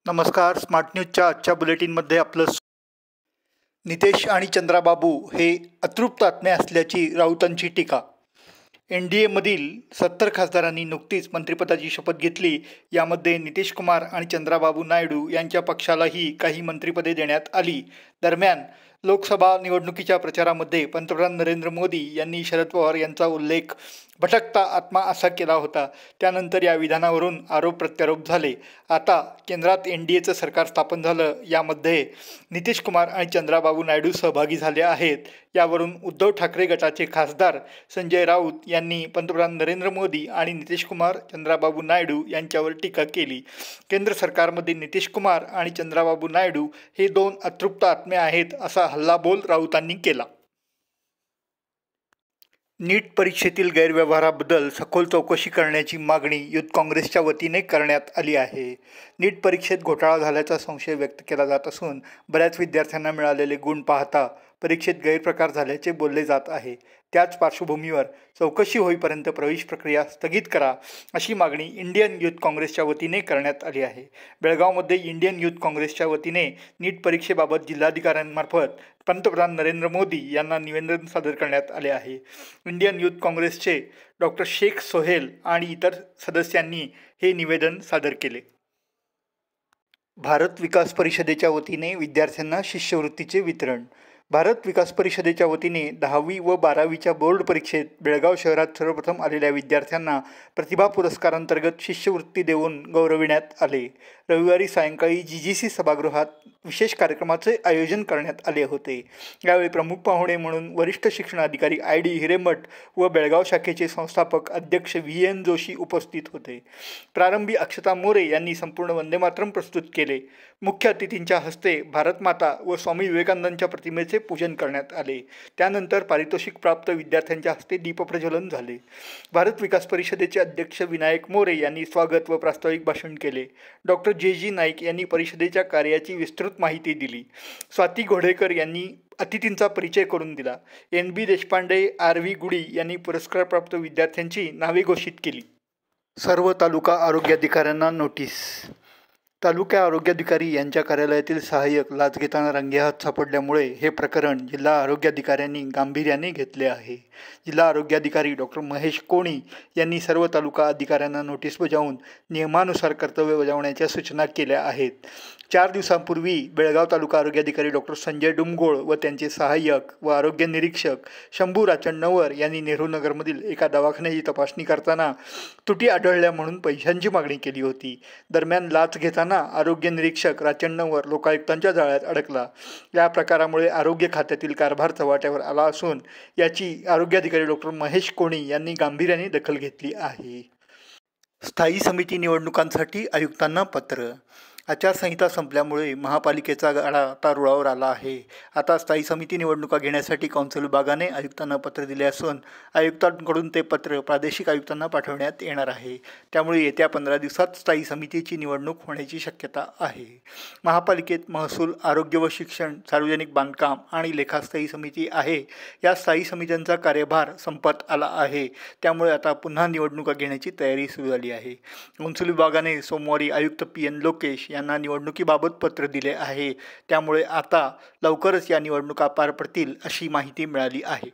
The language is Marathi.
नमस्कार. स्मार्ट न्यूजच्या आजच्या बुलेटिनमध्ये आपलं नितेश आणि चंद्राबाबू हे अतृप्त आत्मे असल्याची राऊतांची टीका. NDAमधील 70 खासदारांनी नुकतीच मंत्रिपदाची शपथ घेतली. यामध्ये नितीश कुमार आणि चंद्राबाबू नायडू यांच्या पक्षालाही काही मंत्रिपदे देण्यात आली. दरम्यान लोकसभा निवडणुकीच्या प्रचारामध्ये पंतप्रधान नरेंद्र मोदी यांनी शरद पवार यांचा उल्लेख भटकता आत्मा असा केला होता. त्यानंतर या विधानावरून आरोप प्रत्यारोप झाले. आता केंद्रात NDAचं सरकार स्थापन झालं. यामध्ये नितीश कुमार आणि चंद्राबाबू नायडू सहभागी झाले आहेत. यावरून उद्धव ठाकरे गटाचे खासदार संजय राऊत यांनी पंतप्रधान नरेंद्र मोदी आणि नितीश कुमार, चंद्राबाबू नायडू यांच्यावर टीका केली. केंद्र सरकारमध्ये नितीश कुमार आणि चंद्राबाबू नायडू हे 2 अतृप्त आत्मे आहेत असा हल्लाबोल राऊतांनी केला. नीट परीक्षेतील गैरव्यवहाराबद्दल सखोल चौकशी करण्याची मागणी युथ काँग्रेसच्या वतीने करण्यात आली आहे. नीट परीक्षेत घोटाळा झाल्याचा संशय व्यक्त केला जात असून बऱ्याच विद्यार्थ्यांना मिळालेले गुण पाहता परीक्षेत गैरप्रकार झाल्याचे बोलले जात आहे. त्याच पार्श्वभूमीवर चौकशी होईपर्यंत प्रवेश प्रक्रिया स्थगित करा अशी मागणी इंडियन युथ काँग्रेसच्या वतीने करण्यात आली आहे. बेळगावमध्ये इंडियन युथ काँग्रेसच्या वतीने नीट परीक्षेबाबत जिल्हाधिकाऱ्यांमार्फत पंतप्रधान नरेंद्र मोदी यांना निवेदन सादर करण्यात आले आहे. इंडियन युथ काँग्रेसचे डॉक्टर शेख सोहेल आणि इतर सदस्यांनी हे निवेदन सादर केले. भारत विकास परिषदेच्या वतीने विद्यार्थ्यांना शिष्यवृत्तीचे वितरण. भारत विकास परिषदेच्या वतीने 10वी व 12वीच्या बोर्ड परीक्षेत बेळगाव शहरात सर्वप्रथम आलेल्या विद्यार्थ्यांना प्रतिभा पुरस्कारांतर्गत शिष्यवृत्ती देऊन गौरविण्यात आले. रविवारी सायंकाळी GGC सभागृहात विशेष कार्यक्रमाचे आयोजन करण्यात आले होते. यावेळी प्रमुख पाहुणे म्हणून वरिष्ठ शिक्षण अधिकारी ID हिरेमठ व बेळगाव शाखेचे संस्थापक अध्यक्ष VN जोशी उपस्थित होते. प्रारंभी अक्षता मोरे यांनी संपूर्ण वंदे मातरम प्रस्तुत केले. मुख्य अतिथींच्या हस्ते भारतमाता व स्वामी विवेकानंदांच्या प्रतिमेचे पूजन करण्यात आले. त्यानंतर पारितोषिक प्राप्त विद्यार्थ्यांच्या हस्ते दीपप्रज्वलन झाले. भारत विकास परिषदेचे अध्यक्ष विनायक मोरे यांनी स्वागत व प्रास्ताविक भाषण केले. डॉक्टर JG नाईक यांनी परिषदेच्या कार्याची विस्तृत माहिती दिली. स्वाती घोडेकर यांनी अतिथींचा परिचय करून दिला. NB देशपांडे, RV गुडी यांनी पुरस्कारप्राप्त विद्यार्थ्यांची नावे घोषित केली. सर्व तालुका आरोग्याधिकाऱ्यांना नोटीस. तालुका आरोग्याधिकारी यांच्या कार्यालयातील सहाय्यक लाच घेताना रंगेहात सापडल्यामुळे हे प्रकरण जिल्हा आरोग्याधिकाऱ्यांनी गांभीर्याने घेतले आहे. जिल्हा आरोग्याधिकारी डॉक्टर महेश कोणी यांनी सर्व तालुका अधिकाऱ्यांना नोटीस बजावून नियमानुसार कर्तव्य बजावण्याच्या सूचना केल्या आहेत. 4 दिवसांपूर्वी बेळगाव तालुका आरोग्याधिकारी डॉक्टर संजय डुमगोळ व त्यांचे सहाय्यक व आरोग्य निरीक्षक शंभू राचण्णवर यांनी नेहरूनगरमधील एका दवाखान्याची तपासणी करताना त्रुटी आढळल्या म्हणून पैशांची मागणी केली होती. दरम्यान लाच घेताना आरोग्य निरीक्षक राचण्णवर लोकायुक्तांच्या जाळ्यात अडकला. या प्रकारामुळे आरोग्य खात्यातील कारभार चव्हाट्यावर आला असून याची आरोग्याधिकारी डॉक्टर महेश कोणी यांनी गांभीर्याने दखल घेतली आहे. स्थायी समिती निवडणुकांसाठी आयुक्तांना पत्र. आचारसंहिता संपल्यामुळे महापालिकेचा गाडा आता रुळावर आला आहे. आता स्थायी समिती निवडणुका घेण्यासाठी कौन्सिल विभागाने आयुक्तांना पत्र दिले असून आयुक्तांकडून ते पत्र प्रादेशिक आयुक्तांना पाठवण्यात येणार आहे. त्यामुळे येत्या 15 दिवसात स्थायी समितीची निवडणूक होण्याची शक्यता आहे. महापालिकेत महसूल, आरोग्य व शिक्षण, सार्वजनिक बांधकाम आणि लेखा स्थायी समिती आहे. या स्थायी समित्यांचा कार्यभार संपत आला आहे. त्यामुळे आता पुन्हा निवडणुका घेण्याची तयारी सुरू झाली आहे. कौन्सिल विभागाने सोमवारी आयुक्त PN लोकेश यांना निवडणुकीबाबत पत्र दिले आहे. त्यामुळे आता लवकरच या निवडणुका पार पडतील अशी माहिती मिळाली आहे.